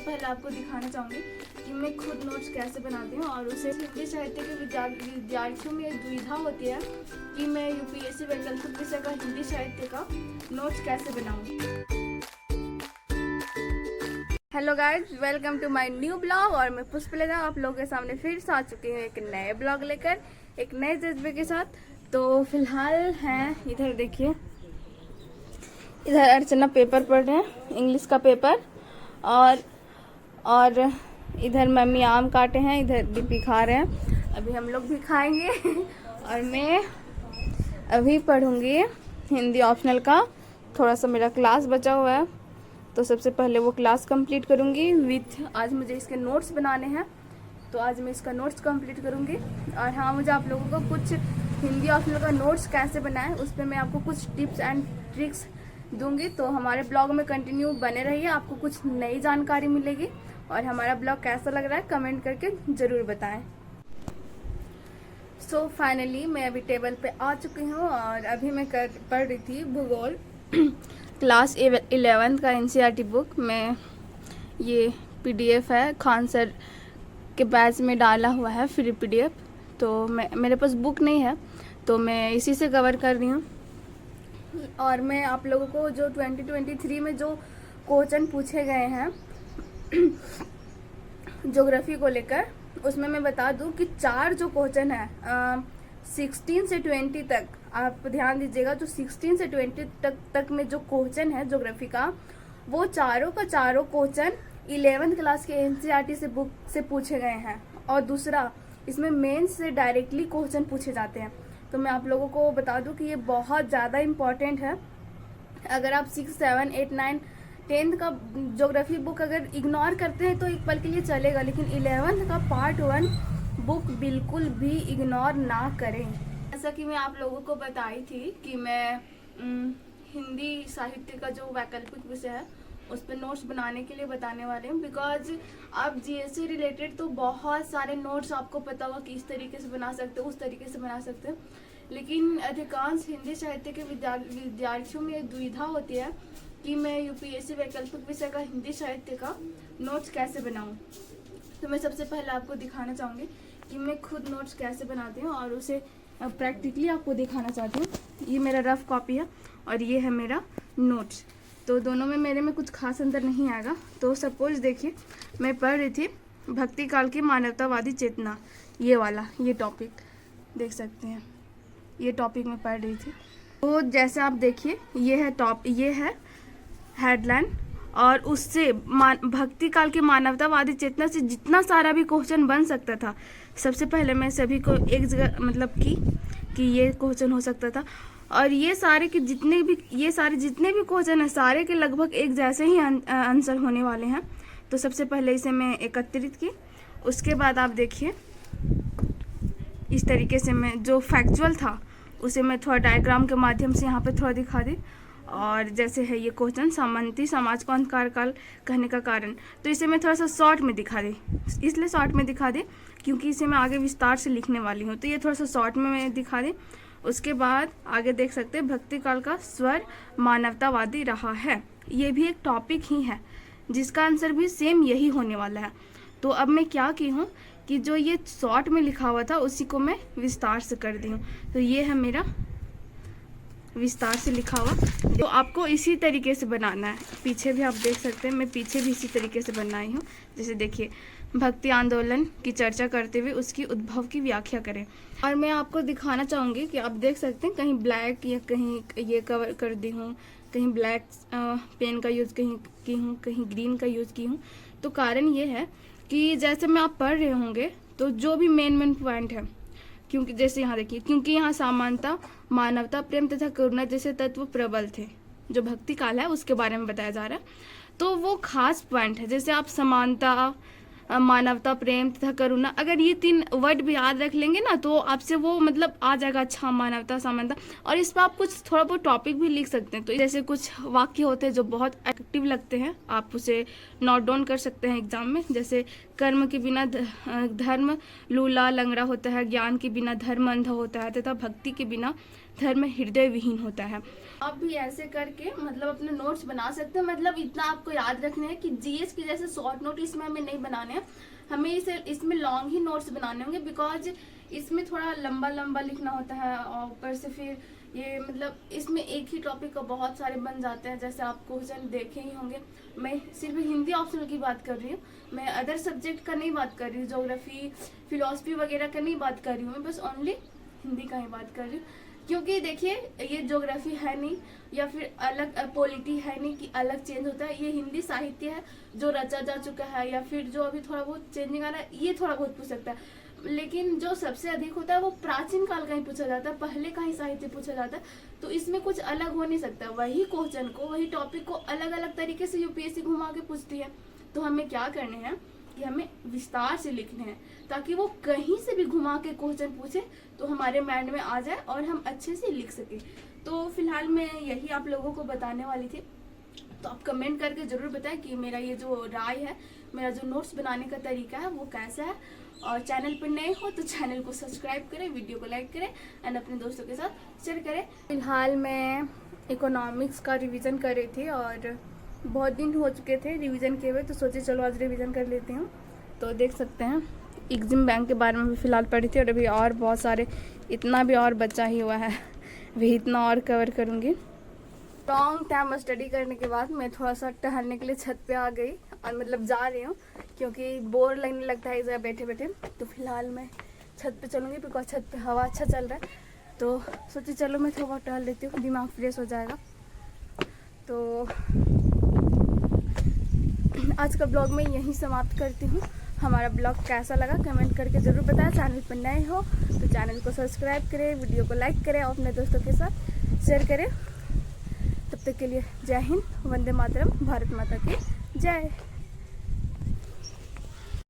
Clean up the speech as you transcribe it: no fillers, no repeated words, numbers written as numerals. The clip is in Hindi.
पहले आपको दिखाना चाहूँगी कि मैं खुद नोट्स कैसे बनाती हूँ और उसे हिंदी साहित्य के विद्यार्थियों में एक दुविधा होती है कि मैं यूपीएससी वैकल्पिक विषय का हिंदी साहित्य का नोट्स कैसे बनाऊँ। Hello guys, welcome to my new blog. और मैं पुष्पलता आप लोगों के सामने फिर से आ चुकी हूँ एक नए ब्लॉग लेकर, एक नए जज्बे के साथ। तो फिलहाल हैं इधर, देखिए इधर अर्चना पेपर पढ़ रहे हैं, इंग्लिश का पेपर। और इधर मम्मी आम काटे हैं, इधर दीपी खा रहे हैं, अभी हम लोग भी खाएंगे। और मैं अभी पढ़ूंगी हिंदी ऑप्शनल का, थोड़ा सा मेरा क्लास बचा हुआ है तो सबसे पहले वो क्लास कंप्लीट करूंगी विथ, आज मुझे इसके नोट्स बनाने हैं तो आज मैं इसका नोट्स कंप्लीट करूंगी। और हाँ, मुझे आप लोगों को कुछ हिंदी ऑप्शनल का नोट्स कैसे बनाएं उस पर मैं आपको कुछ टिप्स एंड ट्रिक्स दूंगी। तो हमारे ब्लॉग में कंटिन्यू बने रहिए, आपको कुछ नई जानकारी मिलेगी। और हमारा ब्लॉग कैसा लग रहा है कमेंट करके ज़रूर बताएं। सो फाइनली मैं अभी टेबल पे आ चुकी हूँ और अभी मैं पढ़ रही थी भूगोल क्लास 11 का एनसीईआरटी बुक में। ये पीडीएफ है, खान सर के बैच में डाला हुआ है फ्री पीडीएफ। तो मेरे पास बुक नहीं है तो मैं इसी से कवर कर रही हूँ। और मैं आप लोगों को जो 2023 में जो क्वेश्चन पूछे गए हैं ज्योग्राफी को लेकर, उसमें मैं बता दूं कि 4 जो क्वेश्चन है 16 से 20 तक, आप ध्यान दीजिएगा, जो 16 से 20 तक में जो क्वेश्चन है ज्योग्राफी का, वो चारों का चारों क्वेश्चन 11th क्लास के एनसीईआरटी से बुक से पूछे गए हैं। और दूसरा, इसमें मेंस से डायरेक्टली क्वेश्चन पूछे जाते हैं। तो मैं आप लोगों को बता दूं कि ये बहुत ज़्यादा इम्पॉर्टेंट है। अगर आप 6, 7, 8, 9, 10th का ज्योग्राफी बुक अगर इग्नोर करते हैं तो एक पल के लिए चलेगा, लेकिन 11th का पार्ट 1 बुक बिल्कुल भी इग्नोर ना करें। जैसा कि मैं आप लोगों को बताई थी कि मैं हिंदी साहित्य का जो वैकल्पिक विषय है उस पर नोट्स बनाने के लिए बताने वाले हूँ। बिकॉज आप जीएससी रिलेटेड तो बहुत सारे नोट्स आपको पता होगा कि इस तरीके से बना सकते हो, उस तरीके से बना सकते हो, लेकिन अधिकांश हिंदी साहित्य के विद्यार्थियों में एक दुविधा होती है कि मैं यूपीएससी वैकल्पिक विषय का हिंदी साहित्य का नोट्स कैसे बनाऊं। तो मैं सबसे पहले आपको दिखाना चाहूँगी कि मैं खुद नोट्स कैसे बनाती हूँ और उसे प्रैक्टिकली आपको दिखाना चाहती हूँ। ये मेरा रफ कॉपी है और ये है मेरा नोट्स। तो दोनों में मेरे में कुछ खास अंतर नहीं आएगा। तो सपोज देखिए, मैं पढ़ रही थी भक्ति काल की मानवतावादी चेतना, ये वाला, ये टॉपिक देख सकते हैं, ये टॉपिक मैं पढ़ रही थी। तो जैसे आप देखिए, ये है हेडलाइन, और उससे भक्ति काल के मानवतावादी चेतना से जितना सारा भी क्वेश्चन बन सकता था, सबसे पहले मैं सभी को एक जगह मतलब कि ये क्वेश्चन हो सकता था। और ये सारे जितने भी क्वेश्चन है, सारे के लगभग एक जैसे ही आंसर होने वाले हैं। तो सबसे पहले इसे मैं एकत्रित की, उसके बाद आप देखिए इस तरीके से मैं जो फैक्चुअल था उसे मैं थोड़ा डायग्राम के माध्यम से यहाँ पे थोड़ा दिखा दी। और जैसे है ये क्वेश्चन, सामंती समाज को अंधकार काल कहने का कारण, तो इसे मैं थोड़ा सा शॉर्ट में दिखा दी। इसलिए शॉर्ट में दिखा दी क्योंकि इसे मैं आगे विस्तार से लिखने वाली हूँ, तो ये थोड़ा सा शॉर्ट में मैं दिखा दी। उसके बाद आगे देख सकते हैं भक्ति काल का स्वर मानवतावादी रहा है, ये भी एक टॉपिक ही है जिसका आंसर भी सेम यही होने वाला है। तो अब मैं क्या की हूँ कि जो ये शॉर्ट में लिखा हुआ था उसी को मैं विस्तार से कर दी हूँ। तो ये है मेरा विस्तार से लिखा हुआ। तो आपको इसी तरीके से बनाना है। पीछे भी आप देख सकते हैं, मैं पीछे भी इसी तरीके से बनाई हूँ। जैसे देखिए, भक्ति आंदोलन की चर्चा करते हुए उसकी उद्भव की व्याख्या करें। और मैं आपको दिखाना चाहूँगी कि आप देख सकते हैं कहीं ब्लैक या कहीं ये कवर कर दी हूँ, कहीं ब्लैक पेन का यूज़ कहीं की हूँ, कहीं ग्रीन का यूज़ की हूँ। तो कारण ये है कि जैसे में आप पढ़ रहे होंगे तो जो भी मेन पॉइंट है, क्योंकि जैसे यहाँ देखिए, क्योंकि यहाँ समानता, मानवता, प्रेम तथा करुणा जैसे तत्व प्रबल थे, जो भक्ति काल है उसके बारे में बताया जा रहा है। तो वो खास पॉइंट है, जैसे आप समानता, मानवता, प्रेम तथा करुणा, अगर ये 3 वर्ड भी याद रख लेंगे ना तो आपसे वो मतलब आ जाएगा, अच्छा मानवता, समानता। और इस पर आप कुछ थोड़ा बहुत टॉपिक भी लिख सकते हैं। तो जैसे कुछ वाक्य होते हैं जो बहुत एक्टिव लगते हैं, आप उसे नोट डाउन कर सकते हैं एग्जाम में। जैसे कर्म के बिना धर्म लूला लंगड़ा होता है, ज्ञान के बिना धर्म अंधा होता है, तथा भक्ति के बिना धर्म हृदय विहीन होता है। आप भी ऐसे करके मतलब अपने नोट्स बना सकते हैं। मतलब इतना आपको याद रखना है कि जीएस के जैसे शॉर्ट नोट इसमें हमें नहीं बनाने हैं, हमें इसमें लॉन्ग ही नोट्स बनाने होंगे, बिकॉज इसमें थोड़ा लंबा लंबा लिखना होता है और ऊपर से फिर ये मतलब इसमें एक ही टॉपिक का बहुत सारे बन जाते हैं। जैसे आप क्वेश्चन देखे ही होंगे, मैं सिर्फ हिंदी ऑप्शनल की बात कर रही हूँ, मैं अदर सब्जेक्ट का नहीं बात कर रही हूँ, ज्योग्राफी फिलॉसफी वगैरह का नहीं बात कर रही हूँ, मैं बस ओनली हिंदी का ही बात कर रही हूँ। क्योंकि देखिए ये ज्योग्राफी है नहीं या फिर अलग पॉलिटी है नहीं कि अलग चेंज होता है, ये हिंदी साहित्य है जो रचा जा चुका है, या फिर जो अभी थोड़ा बहुत चेंजिंग आ रहा है ये थोड़ा बहुत पूछ सकता है। लेकिन जो सबसे अधिक होता है वो प्राचीन काल का ही पूछा जाता है, पहले का ही साहित्य पूछा जाता है। तो इसमें कुछ अलग हो नहीं सकता, वही क्वेश्चन को वही टॉपिक को अलग अलग तरीके से यूपीएससी घुमा के पूछती है। तो हमें क्या करने हैं कि हमें विस्तार से लिखने हैं, ताकि वो कहीं से भी घुमा के क्वेश्चन पूछे तो हमारे माइंड में आ जाए और हम अच्छे से लिख सके। तो फिलहाल मैं यही आप लोगों को बताने वाली थी। तो आप कमेंट करके ज़रूर बताएं कि मेरा ये जो राय है, मेरा जो नोट्स बनाने का तरीका है वो कैसा है। और चैनल पर नए हो तो चैनल को सब्सक्राइब करें, वीडियो को लाइक करें एंड अपने दोस्तों के साथ शेयर करें। फिलहाल मैं इकोनॉमिक्स का रिवीजन कर रही थी और बहुत दिन हो चुके थे रिवीजन किए हुए, तो सोचे चलो आज रिवीजन कर लेती हूँ। तो देख सकते हैं एग्जिम बैंक के बारे में भी फ़िलहाल पढ़ी थी और अभी और बहुत सारे इतना भी और बचा ही हुआ है, वही इतना और कवर करूँगी। लॉन्ग टाइम स्टडी करने के बाद मैं थोड़ा सा टहलने के लिए छत पे आ गई और मतलब जा रही हूँ क्योंकि बोर लगने लगता है इस जगह बैठे बैठे। तो फिलहाल मैं छत पे चलूँगी बिकॉज छत पे हवा अच्छा चल रहा है, तो सोची चलो मैं थोड़ा टहल लेती हूँ, दिमाग फ्रेश हो जाएगा। तो आज का ब्लॉग मैं यहीं समाप्त करती हूँ। हमारा ब्लॉग कैसा लगा कमेंट करके ज़रूर बताएं। चैनल पर नए हो तो चैनल को सब्सक्राइब करें, वीडियो को लाइक करें और अपने दोस्तों के साथ शेयर करें। तब तक के लिए जय हिंद, वंदे मातरम, भारत माता की जय।